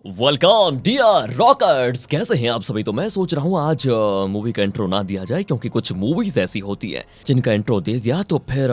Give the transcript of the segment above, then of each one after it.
Welcome dear rockers, कैसे हैं आप सभी। तो मैं सोच रहा हूँ आज मूवी का इंट्रो ना दिया जाए, क्योंकि कुछ मूवीज ऐसी होती है जिनका इंट्रो दे दिया तो फिर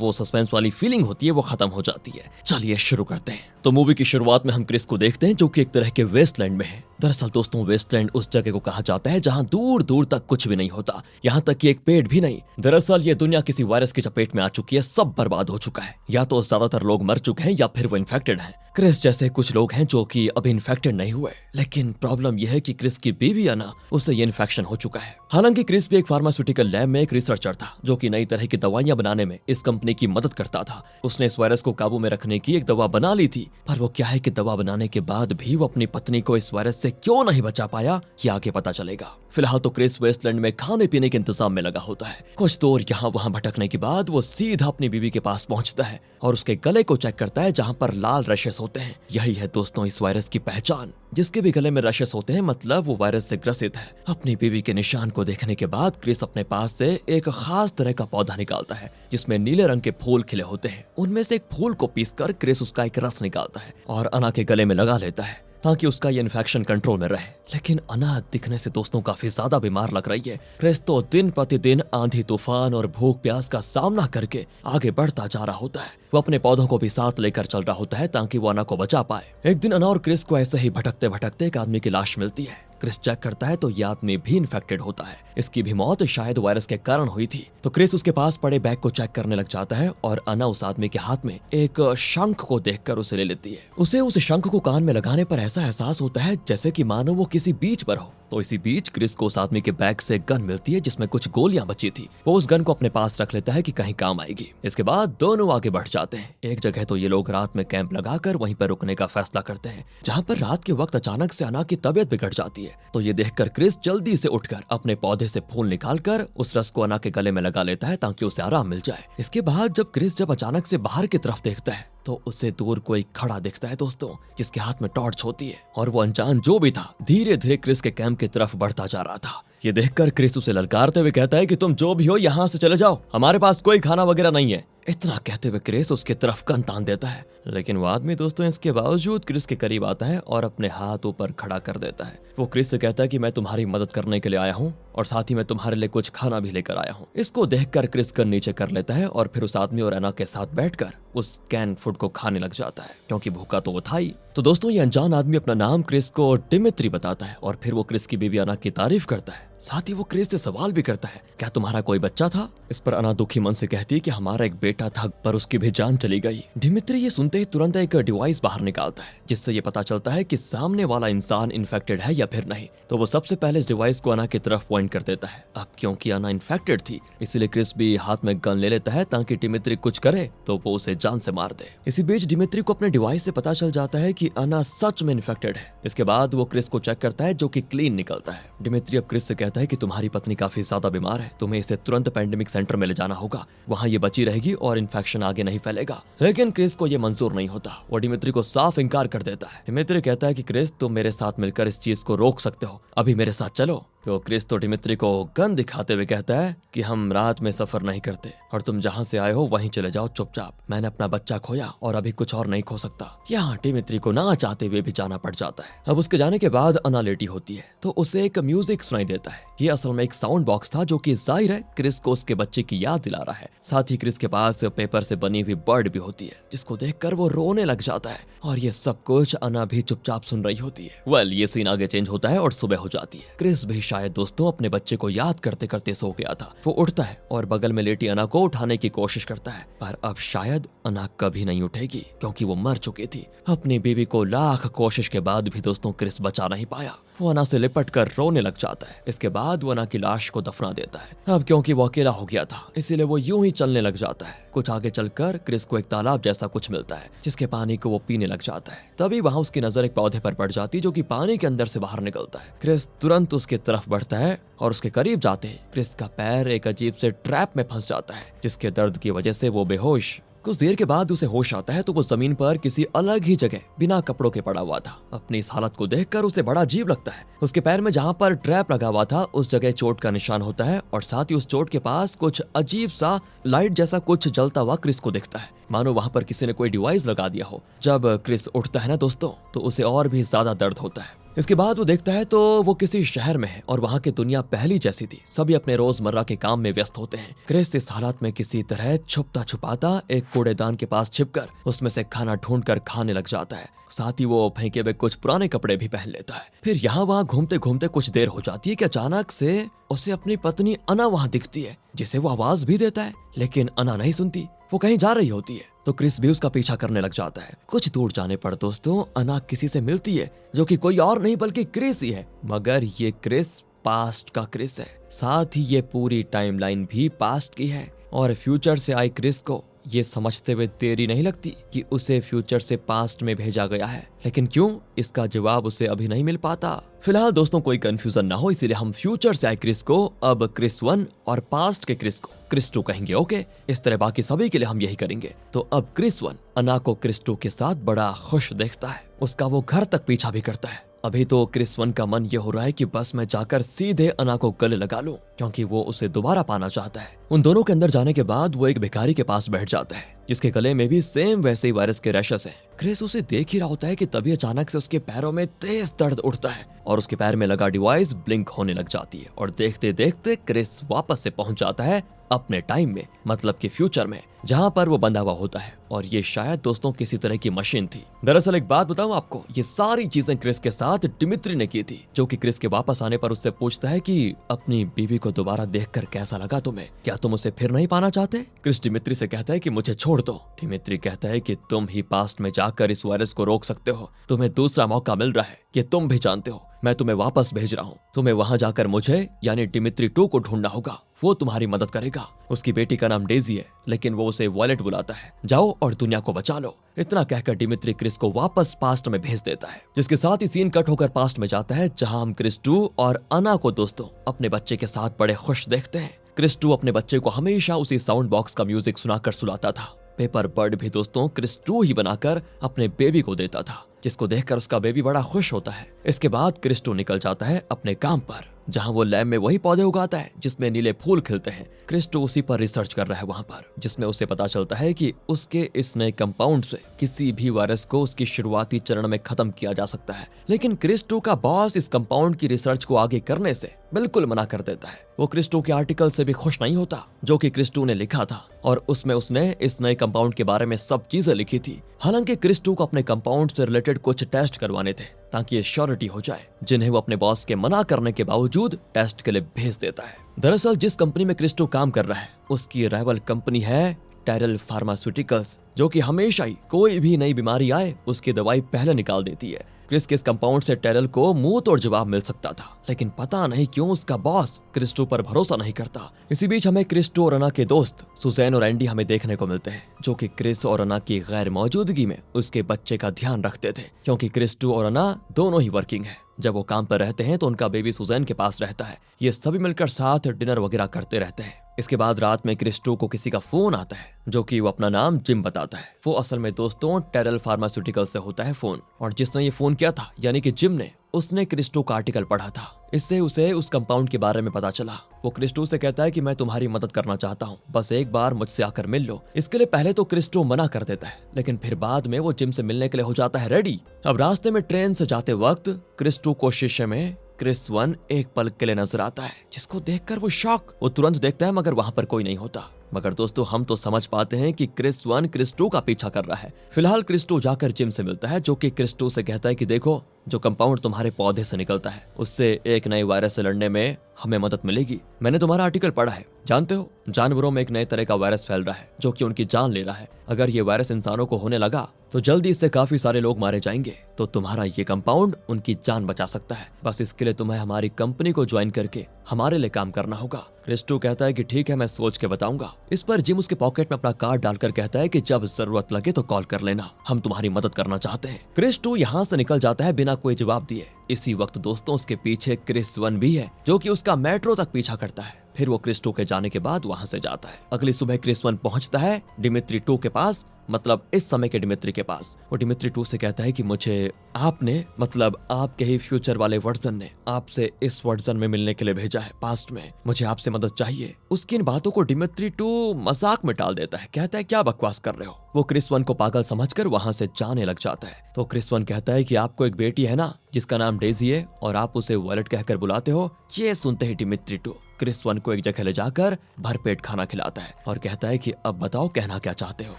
वो सस्पेंस वाली फीलिंग होती है वो खत्म हो जाती है। चलिए शुरू करते हैं। तो मूवी की शुरुआत में हम क्रिस को देखते हैं जो कि एक तरह के वेस्टलैंड में है। दरअसल दोस्तों, वेस्टलैंड उस जगह को कहा जाता है जहाँ दूर दूर तक कुछ भी नहीं होता, यहाँ तक कि एक पेड़ भी नहीं। दरअसल ये दुनिया किसी वायरस की चपेट में आ चुकी है, सब बर्बाद हो चुका है। या तो ज्यादातर लोग मर चुके हैं या फिर वो इन्फेक्टेड हैं। क्रिस जैसे कुछ लोग हैं जो कि अभी इन्फेक्टेड नहीं हुए, लेकिन प्रॉब्लम यह है कि क्रिस की बीवी अना, उससे ये इन्फेक्शन हो चुका है। हालांकि क्रिस भी एक फार्मास्यूटिकल लैब में एक रिसर्चर था जो कि नई तरह की दवाइयां बनाने में इस कंपनी की मदद करता था। उसने इस वायरस को काबू में रखने की एक दवा बना ली थी, पर वो क्या है कि दवा बनाने के बाद भी वो अपनी पत्नी को इस वायरस से क्यों नहीं बचा पाया, ये आगे पता चलेगा। फिलहाल तो क्रिस वेस्टलैंड में खाने पीने के इंतजाम में लगा होता है। कुछ दूर यहाँ वहाँ भटकने के बाद वो सीधा अपनी बीवी के पास पहुंचता है और उसके गले को चेक करता है जहाँ पर लाल रशेस होते हैं। यही है दोस्तों इस वायरस की पहचान। जिसके भी गले में रशेस होते हैं मतलब वो वायरस से ग्रसित है। अपनी बीवी के निशान को देखने के बाद क्रिस अपने पास से एक खास तरह का पौधा निकालता है जिसमें नीले रंग के फूल खिले होते हैं। उनमें से एक फूल को पीसकर क्रिस उसका एक रस निकालता है और अना के गले में लगा लेता है ताकि उसका ये इन्फेक्शन कंट्रोल में रहे। लेकिन अना दिखने से दोस्तों काफी ज्यादा बीमार लग रही है। क्रिस तो दिन प्रतिदिन आंधी तूफान और भूख प्यास का सामना करके आगे बढ़ता जा रहा होता है। वो अपने पौधों को भी साथ लेकर चल रहा होता है ताकि वो अना को बचा पाए। एक दिन अना और क्रिस को ऐसे ही भटकते भटकते एक आदमी की लाश मिलती है। क्रिस चेक करता है तो ये आदमी भी इन्फेक्टेड होता है। इसकी भी मौत शायद वायरस के कारण हुई थी। तो क्रिस उसके पास पड़े बैग को चेक करने लग जाता है और अना उस आदमी के हाथ में एक शंख को देखकर उसे ले लेती है। उसे उस शंख को कान में लगाने पर ऐसा एहसास होता है जैसे कि मानो वो किसी बीच पर हो। तो इसी बीच क्रिस को उस आदमी के बैग से गन मिलती है जिसमें कुछ गोलियां बची थी। वो उस गन को अपने पास रख लेता है कि कहीं काम आएगी। इसके बाद दोनों आगे बढ़ जाते हैं। एक जगह तो ये लोग रात में कैंप लगाकर वहीं पर रुकने का फैसला करते हैं, जहां पर रात के वक्त अचानक से अना की तबीयत बिगड़ जाती है। तो ये देखकर क्रिस जल्दी से उठकर अपने पौधे से फूल निकालकर उस रस को अना के गले में लगा लेता है ताकि उसे आराम मिल जाए। इसके बाद जब क्रिस अचानक से बाहर की तरफ देखता है तो उसे दूर कोई खड़ा दिखता है दोस्तों, जिसके हाथ में टॉर्च होती है। और वो अनजान जो भी था धीरे धीरे क्रिस के कैंप की तरफ बढ़ता जा रहा था। ये देखकर क्रिस उसे ललकारते हुए कहता है कि तुम जो भी हो यहाँ से चले जाओ, हमारे पास कोई खाना वगैरह नहीं है। इतना कहते हुए क्रिस उसके तरफ गन तान देता है, लेकिन वो आदमी दोस्तों इसके बावजूद क्रिस के करीब आता है और अपने हाथ ऊपर खड़ा कर देता है। वो क्रिस से कहता है कि मैं तुम्हारी मदद करने के लिए आया हूँ और साथ ही मैं तुम्हारे लिए कुछ खाना भी लेकर आया हूँ। इसको देखकर क्रिस गन नीचे कर लेता है और फिर उस आदमी और अना के साथ बैठकर उस कैन फूड को खाने लग जाता है, क्योंकि भूखा तो वो था ही। तो दोस्तों ये अनजान आदमी अपना नाम क्रिस को डिमित्री बताता है और फिर वो क्रिस की बीवी अना की तारीफ करता है। साथ ही वो क्रिस से सवाल भी करता है, क्या तुम्हारा कोई बच्चा था? इस पर अना दुखी मन से कहती है कि हमारा एक बेटा था पर उसकी भी जान चली गई। डिमित्री ये सुनते ही तुरंत एक डिवाइस बाहर निकालता है जिससे ये पता चलता है कि सामने वाला इंसान इन्फेक्टेड है या फिर नहीं। तो वो सबसे पहले इस डिवाइस को अना की तरफ पॉइंट कर देता है। अब क्योंकि अना इन्फेक्टेड थी इसलिए क्रिस भी हाथ में गन ले लेता है ताकि डिमित्री कुछ करे तो वो उसे जान से मार दे। इसी बीच डिमित्री को अपने डिवाइस से पता चल जाता है कि अना सच में इन्फेक्टेड है। इसके बाद वो क्रिस को चेक करता है जो कि क्लीन निकलता है। डिमित्री अब क्रिस से कहता है कि तुम्हारी पत्नी काफी ज्यादा बीमार है, तुम्हें इसे तुरंत पैंडेमिक सेंटर में ले जाना होगा, वहाँ ये बची रहेगी और इन्फेक्शन आगे नहीं फैलेगा। लेकिन क्रिस को ये मंजूर नहीं होता, वो डिमित्री को साफ इंकार कर देता है। डिमित्री कहता है कि क्रिस तुम मेरे साथ मिलकर इस चीज को रोक सकते हो, अभी मेरे साथ चलो। तो क्रिस तो डिमित्री को गन दिखाते हुए कहता है कि हम रात में सफर नहीं करते और तुम जहाँ से आए हो वहीं चले जाओ चुपचाप। मैंने अपना बच्चा खोया और अभी कुछ और नहीं खो सकता। यहाँ डिमित्री को ना चाहते हुए भी जाना पड़ जाता है। अब उसके जाने के बाद अना लेटी होती है तो उसे एक म्यूजिक सुनाई देता है। ये असल में एक साउंड बॉक्स था जो कि जाहिर है क्रिस को उसके बच्चे की याद दिला रहा है। साथ ही क्रिस के पास पेपर से बनी हुई बर्ड भी होती है जिसको देखकर वो रोने लग जाता है और ये सब कुछ अना भी चुपचाप सुन रही होती है। ये सीन आगे चेंज होता है और सुबह हो जाती है। क्रिस भी शायद दोस्तों अपने बच्चे को याद करते करते सो गया था। वो उठता है और बगल में लेटी अना को उठाने की कोशिश करता है, पर अब शायद अना कभी नहीं उठेगी क्योंकि वो मर चुकी थी। अपनी बीवी को लाख कोशिश के बाद भी दोस्तों क्रिस बचा नहीं पाया। वो अना से लिपट कर रोने लग जाता है। इसके बाद वो अना की लाश को दफना देता है। अब क्योंकि वो अकेला हो गया था इसीलिए वो यूं ही चलने लग जाता है। कुछ आगे चलकर क्रिस को एक तालाब जैसा कुछ मिलता है जिसके पानी को वो पीने लग जाता है। तभी वहां उसकी नजर एक पौधे पर पड़ जाती जो कि पानी के अंदर से बाहर निकलता है। क्रिस तुरंत उसकी तरफ बढ़ता है और उसके करीब जाते ही क्रिस का पैर एक अजीब से ट्रैप में फंस जाता है जिसके दर्द की वजह से वो बेहोश कुछ देर के बाद उसे होश आता है तो वो जमीन पर किसी अलग ही जगह बिना कपड़ों के पड़ा हुआ था। अपनी इस हालत को देखकर उसे बड़ा अजीब लगता है। उसके पैर में जहाँ पर ट्रैप लगा हुआ था उस जगह चोट का निशान होता है और साथ ही उस चोट के पास कुछ अजीब सा लाइट जैसा कुछ जलता हुआ क्रिस को दिखता है, मानो वहां पर किसी ने कोई डिवाइस लगा दिया हो। जब क्रिस उठता है ना दोस्तों, तो उसे और भी ज्यादा दर्द होता है। इसके बाद वो देखता है तो वो किसी शहर में है और वहाँ की दुनिया पहली जैसी थी। सभी अपने रोजमर्रा के काम में व्यस्त होते हैं। क्रिस इस हालत में किसी तरह छुपता छुपाता एक कूड़ेदान के पास छिपकर उसमें से खाना ढूंढकर खाने लग जाता है। साथ ही वो फेंके हुए कुछ पुराने कपड़े भी पहन लेता है। फिर यहाँ वहाँ घूमते घूमते कुछ देर हो जाती है कि अचानक से उसे अपनी पत्नी अना वहाँ दिखती है, जिसे वो आवाज भी देता है, लेकिन अना नहीं सुनती। वो कहीं जा रही होती है तो क्रिस भी उसका पीछा करने लग जाता है। कुछ दूर जाने पर दोस्तों अना किसी से मिलती है जो कि कोई और नहीं बल्कि क्रिस ही है, मगर ये क्रिस पास्ट का क्रिस है। साथ ही ये पूरी टाइमलाइन भी पास्ट की है और फ्यूचर से आई क्रिस को ये समझते हुए देरी नहीं लगती कि उसे फ्यूचर से पास्ट में भेजा गया है। लेकिन क्यों, इसका जवाब उसे अभी नहीं मिल पाता। फिलहाल दोस्तों कोई कंफ्यूजन ना हो, इसीलिए हम फ्यूचर से आए क्रिस को अब क्रिस 1 और पास्ट के क्रिस को क्रिस 2 कहेंगे। ओके, इस तरह बाकी सभी के लिए हम यही करेंगे। तो अब क्रिस 1 अना को क्रिस 2 के साथ बड़ा खुश देखता है। उसका वो घर तक पीछा भी करता है। अभी तो क्रिस 1 का मन ये हो रहा है कि बस मैं जाकर सीधे अना को गले लगा लूं, क्योंकि वो उसे दोबारा पाना चाहता है। उन दोनों के अंदर जाने के बाद वो एक भिखारी के पास बैठ जाता है, जिसके गले में भी सेम वैसे ही वायरस के रैशेस हैं। क्रिस उसे देख ही रहा होता है कि तभी अचानक से उसके पैरों में तेज दर्द उठता है और उसके पैर में लगा डिवाइस ब्लिंक होने लग जाती है और देखते देखते क्रिस वापस से पहुंच जाता है अपने टाइम में, मतलब कि फ्यूचर में, जहां पर वो बंधा हुआ होता है। और ये शायद दोस्तों किसी तरह की मशीन थी। दरअसल एक बात बताऊं आपको, ये सारी चीजें क्रिस के साथ डिमित्री ने की थी, जो कि क्रिस के वापस आने पर उससे पूछता है कि अपनी बीवी को दोबारा देखकर कैसा लगा तुम्हें, क्या तुम उसे फिर नहीं पाना चाहते? क्रिस डिमित्री से कहता है कि मुझे छोड़ दो। डिमित्री कहता है कि तुम ही पास्ट में जाकर इस वायरस को रोक सकते हो, तुम्हें दूसरा मौका मिल रहा है, ये तुम भी जानते हो। मैं तुम्हें वापस भेज रहा हूँ, तुम्हें वहां जाकर मुझे यानी डिमित्री 2 को ढूंढना होगा, वो तुम्हारी मदद करेगा। उसकी बेटी का नाम डेजी है, लेकिन वो उसे वॉयलेट बुलाता है। जाओ और दुनिया को बचा लो। इतना कहकर डिमित्री क्रिस को वापस पास्ट में भेज देता है, जिसके साथ ही सीन कट होकर पास्ट में जाता है, जहां हम क्रिस 2 और अना को दोस्तों अपने बच्चे के साथ बड़े खुश देखते हैं। क्रिस 2 अपने बच्चे को हमेशा उसी साउंड बॉक्स का म्यूजिक सुनाकर सुलाता था। पेपर बर्ड भी दोस्तों क्रिस 2 ही बनाकर अपने बेबी को देता था, जिसको देखकर उसका बेबी बड़ा खुश होता है। इसके बाद क्रिस 2 निकल जाता है अपने काम पर, जहां वो लैब में वही पौधे उगाता है जिसमें नीले फूल खिलते हैं। क्रिस 2 उसी पर रिसर्च कर रहा है वहां पर, जिसमें उसे पता चलता है कि उसके इस नए कंपाउंड से किसी भी वायरस को उसकी शुरुआती चरण में खत्म किया जा सकता है। लेकिन क्रिस 2 का बॉस इस कंपाउंड की रिसर्च को आगे करने से बिल्कुल मना कर देता है। वो क्रिस 2 के आर्टिकल से भी खुश नहीं होता जो कि क्रिस 2 ने लिखा था, और उसमें उसने इस नए कंपाउंड के बारे में सब चीजें लिखी थी। हालांकि क्रिस 2 को अपने कंपाउंड से रिलेटेड कुछ टेस्ट करवाने थे, ताकि ये श्योरिटी हो जाए, जिन्हें वो अपने बॉस के मना करने के बावजूद टेस्ट के लिए भेज देता है। दरअसल जिस कंपनी में क्रिस 2 काम कर रहा है, उसकी राइवल कंपनी है टेरल फार्मास्यूटिकल्स, जो कि हमेशा ही कोई भी नई बीमारी आए उसकी दवाई पहले निकाल देती है। क्रिस के इस कंपाउंड से टेरल को मुंह तोड़ जवाब मिल सकता था, लेकिन पता नहीं क्यों उसका बॉस क्रिस 2 पर भरोसा नहीं करता। इसी बीच हमें क्रिस 2 और अना के दोस्त सुजैन और एंडी हमें देखने को मिलते हैं, जो कि क्रिस और अना की गैर मौजूदगी में उसके बच्चे का ध्यान रखते थे, क्योंकि क्रिस 2 और अना दोनों ही वर्किंग है। जब वो काम पर रहते हैं तो उनका बेबी सुजैन के पास रहता है। ये सभी मिलकर साथ डिनर वगैरह करते रहते हैं। इसके बाद रात में क्रिस 2 को किसी का फोन आता है, जो कि वो अपना नाम जिम बताता है। वो असल में दोस्तों टेरल फार्मास्यूटिकल से होता है फोन, और जिसने ये फोन किया था यानी कि जिम ने, उसने क्रिस 2 का आर्टिकल पढ़ा था। इससे उसे उस कंपाउंड के बारे में पता चला। वो क्रिस 2 से कहता है कि मैं तुम्हारी मदद करना चाहता हूँ, बस एक बार मुझसे आकर मिल लो। इसके लिए पहले तो क्रिस 2 मना कर देता है, लेकिन फिर बाद में वो जिम से मिलने के लिए हो जाता है रेडी। अब रास्ते में ट्रेन से जाते वक्त क्रिस 2 को शीशे में क्रिस 1 एक पल के लिए नजर आता है, जिसको देखकर वो शॉक। वो तुरंत देखता है मगर वहां पर कोई नहीं होता। मगर दोस्तों हम तो समझ पाते हैं कि क्रिस 1 क्रिस 2 का पीछा कर रहा है। फिलहाल क्रिस 2 जाकर जिम से मिलता है, जो कि क्रिस 2 से कहता है कि देखो, जो कंपाउंड तुम्हारे पौधे से निकलता है, उससे एक नए वायरस से लड़ने में हमें मदद मिलेगी। मैंने तुम्हारा आर्टिकल पढ़ा है, जानते हो जानवरों में एक नए तरह का वायरस फैल रहा है, जो कि उनकी जान ले रहा है। अगर ये वायरस इंसानों को होने लगा तो जल्दी इससे काफी सारे लोग मारे जाएंगे। तो तुम्हारा ये कंपाउंड उनकी जान बचा सकता है। बस इसके लिए तुम्हें हमारी कंपनी को ज्वाइन करके हमारे लिए काम करना होगा। क्रिस 2 कहता है कि ठीक है, मैं सोच के बताऊंगा। इस पर जिम उसके पॉकेट में अपना कार्ड डालकर कहता है कि जब जरूरत लगे तो कॉल कर लेना, हम तुम्हारी मदद करना चाहते हैं। क्रिस 2 यहाँ से निकल जाता है बिना कोई जवाब दिए। इसी वक्त दोस्तों उसके पीछे क्रिस 1 भी है, जो कि उसका मेट्रो तक पीछा करता है। फिर वो क्रिस 2 के जाने के बाद वहां से जाता है। अगली सुबह क्रिस 1 पहुंचता है डिमित्री 2 के पास, मतलब इस समय के डिमित्री के पास। वो डिमित्री 2 से कहता है कि मुझे आपने, मतलब आपके ही फ्यूचर वाले वर्जन ने आपसे इस वर्जन में मिलने के लिए भेजा है, पास्ट में। मुझे आपसे मदद चाहिए। उसकी इन बातों को डिमित्री 2 मजाक में टाल देता है, कहता है क्या बकवास कर रहे हो। वो क्रिस 1 को पागल समझकर वहां से जाने लग जाता है। तो क्रिस 1 कहता है कि आपको एक बेटी है ना जिसका नाम डेजी है और आप उसे वॉलेट कहकर बुलाते हो। ये सुनते ही डिमित्री 2 क्रिस 1 को एक जगह ले जाकर भरपेट खाना खिलाता है और कहता है कि अब बताओ कहना क्या चाहते हो।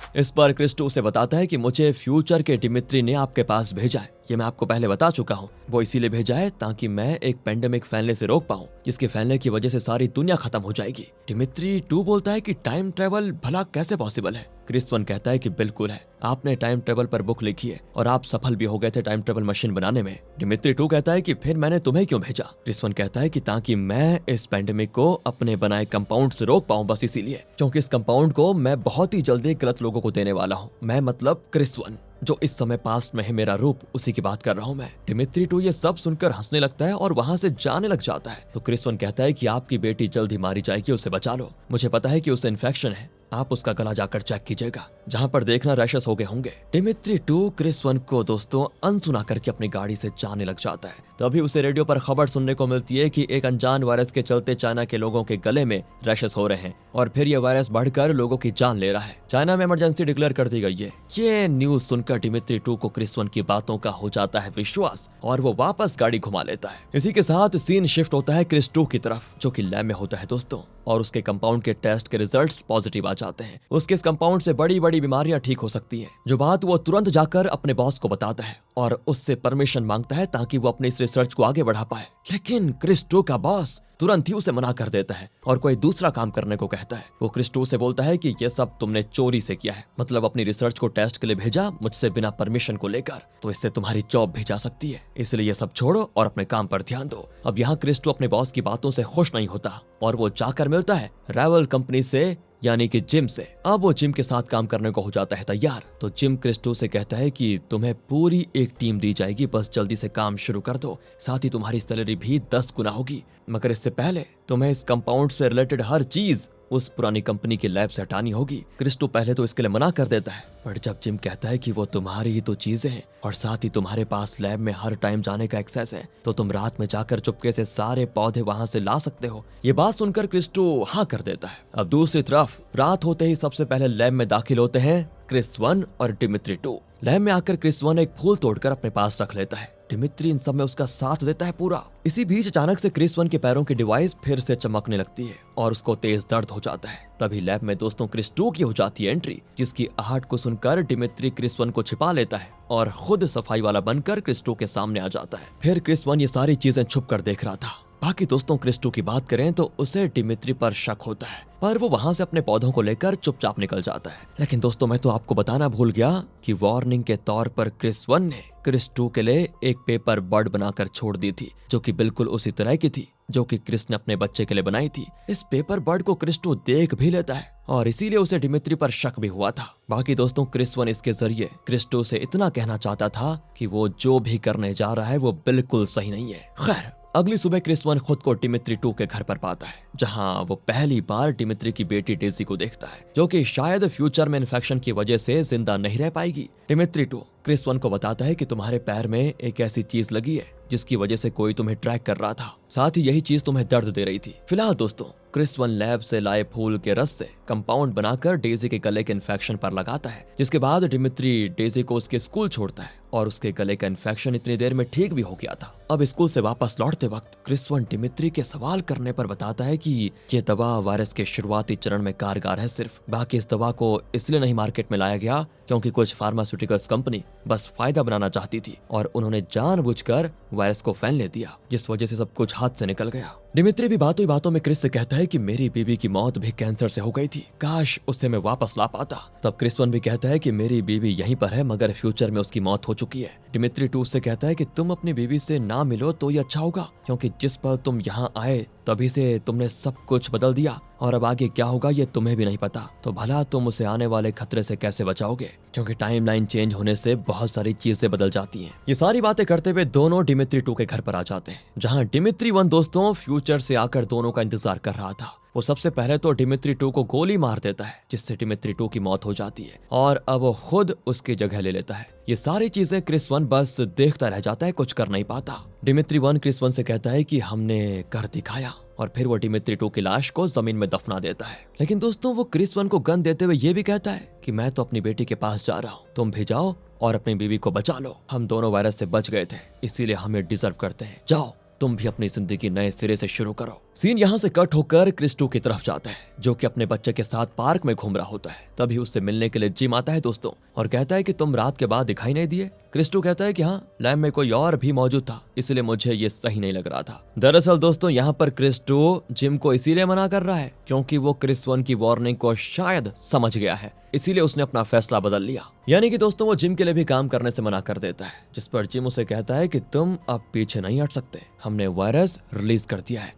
इस पर क्रिस 2 से बताता है कि मुझे फ्यूचर के डिमित्री ने आपके पास भेजा है। ये मैं आपको पहले बता चुका हूँ। वो इसीलिए भेजा है ताकि मैं एक पेंडेमिक फैलने से रोक पाऊँ, जिसके फैलने की वजह से सारी दुनिया खत्म हो जाएगी। डिमित्री 2 बोलता है कि टाइम ट्रेवल भला कैसे पॉसिबल है। क्रिस 1 कहता है कि बिल्कुल है, आपने टाइम ट्रेवल पर बुक लिखी है और आप सफल भी हो गए थे टाइम ट्रेवल मशीन बनाने में। डिमित्री 2 कहता है कि फिर मैंने तुम्हें क्यों भेजा। क्रिस 1 कहता है कि ताकि मैं इस पेंडेमिक को अपने बनाए कंपाउंड से रोक पाऊं, बस इसीलिए, क्योंकि इस कंपाउंड को मैं बहुत ही जल्दी गलत लोगों को देने वाला हूँ। मैं मतलब क्रिस 1 जो इस समय पास्ट में है, मेरा रूप, उसी की बात कर रहा हूँ मैं। डिमित्री 2 ये सब सुनकर हंसने लगता है और वहां से जाने लग जाता है। तो क्रिस 1 कहता है कि आपकी बेटी जल्द ही मारी जाएगी, उसे बचा लो। मुझे पता है कि उसे इन्फेक्शन है, आप उसका गला जाकर चेक कीजिएगा, जहां पर देखना रैशेस हो गए होंगे। डिमित्री 2 क्रिस 1 को दोस्तों अनसुना करके अपनी गाड़ी से जाने लग जाता है। तभी उसे रेडियो पर खबर सुनने को मिलती है कि एक अनजान वायरस के चलते चाइना के लोगों के गले में रैशेस हो रहे हैं और फिर ये वायरस बढ़कर लोगों की जान ले रहा है। चाइना में इमरजेंसी डिक्लेयर कर दी गई है। ये न्यूज सुनकर डिमित्री 2 को क्रिस 1 की बातों का हो जाता है विश्वास और वो वापस गाड़ी घुमा लेता है। इसी के साथ सीन शिफ्ट होता है क्रिस 2 की तरफ, जो कि लैब में होता है दोस्तों, और उसके कंपाउंड के टेस्ट के रिजल्ट्स पॉजिटिव आ जाते हैं। उसके इस कंपाउंड से बड़ी बड़ी बीमारियां ठीक हो सकती हैं। जो बात वो तुरंत जाकर अपने बॉस को बताता है और उससे परमिशन मांगता है ताकि वो अपने इस रिसर्च को आगे बढ़ा पाए। लेकिन क्रिस 2 का बॉस तुरंत ही उसे मना कर देता है और कोई दूसरा काम करने को कहता है। वो क्रिस 2 से बोलता है कि ये सब तुमने चोरी से किया है, मतलब अपनी रिसर्च को टेस्ट के लिए भेजा मुझसे बिना परमिशन को लेकर, तो इससे तुम्हारी जॉब भी जा सकती है, इसलिए ये सब छोड़ो और अपने काम पर ध्यान दो। अब यहाँ क्रिस 2 अपने बॉस की बातों से खुश नहीं होता और वो जाकर मिलता है राइवल कंपनी से, यानी कि जिम से। अब वो जिम के साथ काम करने को हो जाता है तैयार। तो जिम क्रिस 2 से कहता है कि तुम्हें पूरी एक टीम दी जाएगी, बस जल्दी से काम शुरू कर दो, साथ ही तुम्हारी सैलरी भी 10 गुना होगी, मगर इससे पहले तुम्हें इस कंपाउंड से रिलेटेड हर चीज उस पुरानी कंपनी की लैब से हटानी होगी। क्रिस 2 पहले तो इसके लिए मना कर देता है, पर जब जिम कहता है कि वो तुम्हारी ही तो चीजें हैं और साथ ही तुम्हारे पास लैब में हर टाइम जाने का एक्सेस है, तो तुम रात में जाकर चुपके से सारे पौधे वहां से ला सकते हो। ये बात सुनकर क्रिस 2 हाँ कर देता है। अब दूसरी तरफ रात होते ही सबसे पहले लैब में दाखिल होते हैं क्रिस 1 और डिमित्री 2। लैब में आकर क्रिस 1 एक फूल तोड़कर अपने पास रख लेता है। डिमित्री इन सब में उसका साथ देता है पूरा। इसी बीच अचानक से क्रिस 1 के पैरों की डिवाइस फिर से चमकने लगती है और उसको तेज दर्द हो जाता है। तभी लैब में दोस्तों क्रिस 2 की हो जाती है एंट्री, जिसकी आहट को सुनकर डिमित्री क्रिस 1 को छिपा लेता है और खुद सफाई वाला बनकर क्रिस 2 के सामने आ जाता है। फिर क्रिस 1 ये सारी चीजें छुप कर देख रहा था। बाकी दोस्तों क्रिस 2 की बात करें तो उसे डिमित्री पर शक होता है, पर वो वहां से अपने पौधों को लेकर चुपचाप निकल जाता है। लेकिन दोस्तों मैं तो आपको बताना भूल गया कि वार्निंग के तौर पर क्रिस 1 ने क्रिस 2 के लिए एक पेपर बर्ड बनाकर छोड़ दी थी, जो कि बिल्कुल उसी तरह की थी जो कि क्रिस ने अपने बच्चे के लिए बनाई थी। इस पेपर बर्ड को क्रिस 2 देख भी लेता है और इसीलिए उसे डिमित्री पर शक भी हुआ था। बाकी दोस्तों क्रिस 1 इसके जरिए क्रिस 2 से इतना कहना चाहता था कि वो जो भी करने जा रहा है वो बिल्कुल सही नहीं है। खैर अगली सुबह क्रिस 1 खुद को डिमित्री 2 के घर पर पाता है, जहां वो पहली बार डिमित्री की बेटी डेजी को देखता है, जो कि शायद फ्यूचर में इन्फेक्शन की वजह से जिंदा नहीं रह पाएगी। डिमित्री 2 क्रिस 1 को बताता है कि तुम्हारे पैर में एक ऐसी चीज लगी है जिसकी वजह से कोई तुम्हें ट्रैक कर रहा था, साथ ही यही चीज तुम्हें दर्द दे रही थी। फिलहाल दोस्तों क्रिस 1 लैब से लाए फूल के रस से कंपाउंड बनाकर डेजी के गले के इन्फेक्शन पर लगाता है, जिसके बाद डिमित्री डेजी को उसके स्कूल छोड़ता है और उसके गले का इन्फेक्शन इतनी देर में ठीक भी हो गया था। अब स्कूल से वापस लौटते वक्त क्रिस 1 डिमित्री के सवाल करने पर बताता है कि ये दवा वायरस के शुरुआती चरण में कारगर है सिर्फ, बाकी इस दवा को इसलिए नहीं मार्केट में लाया गया क्योंकि कुछ फार्मास्यूटिकल्स कंपनी बस फायदा बनाना चाहती थी और उन्होंने जानबूझकर वायरस को फैलने दिया, जिस वजह से सब कुछ हाथ से निकल गया। डिमित्री भी बातों ही बातों में क्रिस से कहता है कि मेरी बीवी की मौत भी कैंसर से हो गई थी, काश उसे मैं वापस ला पाता। तब क्रिस 1 भी कहता है कि मेरी बीवी यहीं पर है मगर फ्यूचर में उसकी मौत हो चुकी है। डिमित्री 2 से कहता है कि तुम अपनी बीवी से ना मिलो तो ये अच्छा होगा, क्योंकि जिस पल तुम यहाँ आए तभी से तुमने सब कुछ बदल दिया और अब आगे क्या होगा ये तुम्हें भी नहीं पता, तो भला तुम उसे आने वाले खतरे से कैसे बचाओगे, क्योंकि टाइमलाइन चेंज होने से बहुत सारी चीजें बदल जाती हैं। ये सारी बातें करते हुए दोनों डिमित्री 2 के घर पर आ जाते हैं, जहां डिमित्री 1 दोस्तों फ्यूचर से आकर दोनों का इंतजार कर रहा था। वो सबसे पहले तो डिमित्री 2 को गोली मार देता है, जिससे डिमित्री 2 की मौत हो जाती है और अब वो खुद उसकी जगह ले लेता है। ये सारी चीजें क्रिस 1 बस देखता रह जाता है, कुछ कर नहीं पाता। डिमित्री 1 क्रिस 1 से कहता है कि हमने कर दिखाया और फिर वो डिमित्री 2 की लाश को जमीन में दफना देता है। लेकिन दोस्तों वो क्रिस 1 को गन देते हुए ये भी कहता है कि मैं तो अपनी बेटी के पास जा रहा हूँ, तुम भी जाओ और अपनी बीवी को बचा लो। हम दोनों वायरस से बच गए थे, इसीलिए हमें डिजर्व करते हैं। जाओ तुम भी अपनी जिंदगी नए सिरे से शुरू करो। सीन यहाँ से कट होकर क्रिस 2 की तरफ जाता है, जो कि अपने बच्चे के साथ पार्क में घूम रहा होता है। तभी उससे मिलने के लिए जिम आता है दोस्तों और कहता है कि तुम रात के बाद दिखाई नहीं दिए। क्रिस 2 कहता है कि हाँ, लैब में कोई और भी मौजूद था, इसलिए मुझे ये सही नहीं लग रहा था। दरअसल दोस्तों यहाँ पर क्रिस 2 जिम को इसीलिए मना कर रहा है क्योंकि वो क्रिस 1 की वार्निंग को शायद समझ गया है, इसीलिए उसने अपना फैसला बदल लिया। यानी कि दोस्तों वो जिम के लिए भी काम करने से मना कर देता है, जिस पर जिम उसे कहता है कि तुम अब पीछे नहीं हट सकते, हमने वायरस रिलीज कर दिया है।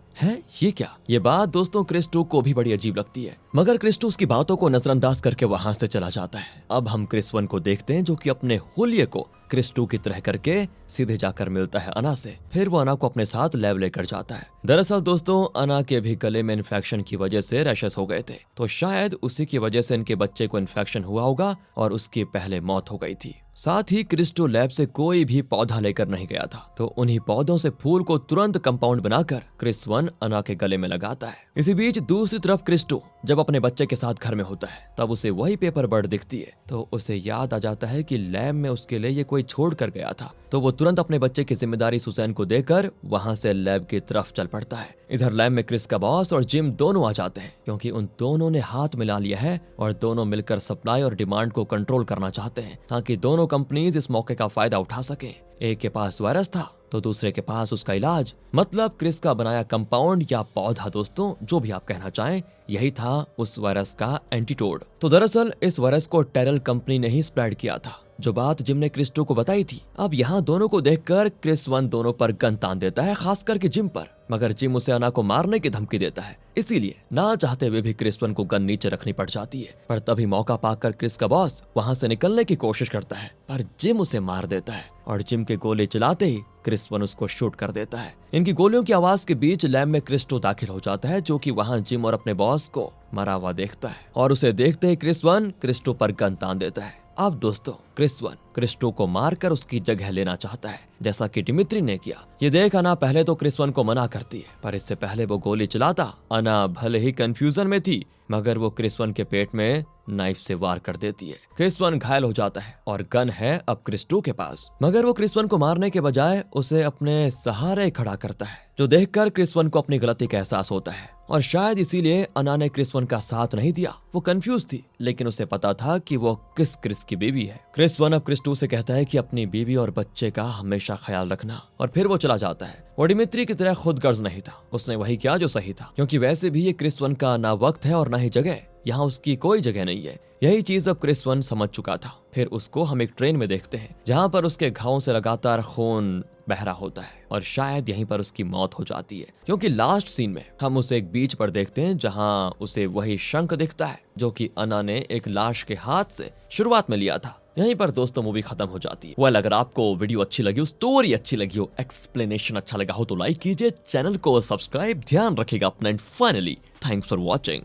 ये क्या? ये बात दोस्तों क्रिस 2 को भी बड़ी अजीब लगती है, मगर क्रिस 2 उसकी बातों को नजरअंदाज करके वहां से चला जाता है। अब हम क्रिस 1 को देखते हैं, जो कि अपने हुलिये को क्रिस 2 की तरह करके सीधे जाकर मिलता है अना से। फिर वो अना को अपने साथ लैब लेकर जाता है। दरअसल दोस्तों अना के भी गले में इन्फेक्शन की वजह से रैशेस हो गए थे, तो शायद उसी की वजह से इनके बच्चे को इन्फेक्शन हुआ होगा और उसकी पहले मौत हो गई थी। साथ ही क्रिस 2 लैब से कोई भी पौधा लेकर नहीं गया था, तो उन्हीं पौधों से फूल को तुरंत कंपाउंड बनाकर क्रिस 1 अना के गले में लगाता है। इसी बीच दूसरी तरफ क्रिस 2 जब अपने बच्चे के साथ घर में होता है, तब उसे वही पेपर बर्ड दिखती है, तो उसे याद आ जाता है कि लैब में उसके लिए ये कोई छोड़ कर गया था। तो वो तुरंत अपने बच्चे की जिम्मेदारी सुसैन को देकर वहां से लैब की तरफ चल पड़ता है। इधर लैब में क्रिस का बॉस और जिम दोनों आ जाते हैं, क्योंकि उन दोनों ने हाथ मिला लिया है और दोनों मिलकर सप्लाई और डिमांड को कंट्रोल करना चाहते हैं, ताकि दोनों कंपनीज इस मौके का फायदा उठा सके। एक के पास वायरस था तो दूसरे के पास उसका इलाज, मतलब क्रिस का बनाया कंपाउंड या पौधा दोस्तों, जो भी आप कहना चाहें, यही था उस वायरस का एंटीटोड। तो दरअसल इस वायरस को टेरल कंपनी ने ही स्प्रेड किया था, जो बात जिम ने क्रिस 2 को बताई थी। अब यहाँ दोनों को देखकर क्रिस 1 दोनों पर गन तान देता है, खास करके जिम पर, मगर जिम उसे अना को मारने की धमकी देता है, इसीलिए ना चाहते हुए भी क्रिस 1 को गन नीचे रखनी पड़ जाती है। पर तभी मौका पाकर क्रिस का बॉस वहां से निकलने की कोशिश करता है, पर जिम उसे मार देता है और जिम के गोले चलाते ही क्रिस 1 उसको शूट कर देता है। इनकी गोलियों की आवाज के बीच लैब में क्रिस 2 दाखिल हो जाता है, जो कि वहां जिम और अपने बॉस को मरा हुआ देखता है और उसे देखते ही क्रिस 1 क्रिस 2 पर गन तान देता है। अब दोस्तों क्रिस 1 क्रिस 2 को मारकर उसकी जगह लेना चाहता है, जैसा कि डिमित्री ने किया। ये देख अना पहले तो क्रिस 1 को मना करती है, पर इससे पहले वो गोली चलाता अना भले ही कंफ्यूजन में थी, मगर वो क्रिस 1 के पेट में नाइफ से वार कर देती है। क्रिस 1 घायल हो जाता है और गन है अब क्रिस 2 के पास, मगर वो क्रिस 1 को मारने के बजाय उसे अपने सहारे खड़ा करता है, जो देखकर क्रिस 1 को अपनी गलती का एहसास होता है और शायद इसीलिए अना ने क्रिस 1 का साथ नहीं दिया। वो कंफ्यूज थी, लेकिन उसे पता था कि वो किस क्रिस की बीवी है। क्रिस 1 अब क्रिस 2 से कहता है कि अपनी बीवी और बच्चे का हमेशा ख्याल रखना, और फिर वो चला जाता है। वो डिमित्री की तरह खुद गर्ज नहीं था, उसने वही किया जो सही था, क्योंकि वैसे भी ये क्रिस 1 का ना वक्त है और ना ही जगह, यहाँ उसकी कोई जगह नहीं है। यही चीज अब क्रिस 1 समझ चुका था। फिर उसको हम एक ट्रेन में देखते हैं, जहाँ पर उसके घावों से लगातार खून बह रहा होता है और शायद यहीं पर उसकी मौत हो जाती है, क्योंकि लास्ट सीन में हम उसे एक बीच पर देखते हैं, जहाँ उसे वही शंख दिखता है जो कि अना ने एक लाश के हाथ से शुरुआत में लिया था। यहीं पर दोस्तों मूवी खत्म हो जाती है। वेल, अगर आपको वीडियो अच्छी लगी हो, स्टोरी अच्छी लगी हो, एक्सप्लेनेशन अच्छा लगा हो, तो लाइक कीजिए, चैनल को सब्सक्राइब ध्यान रखिएगा अपना, and finally thanks for watching.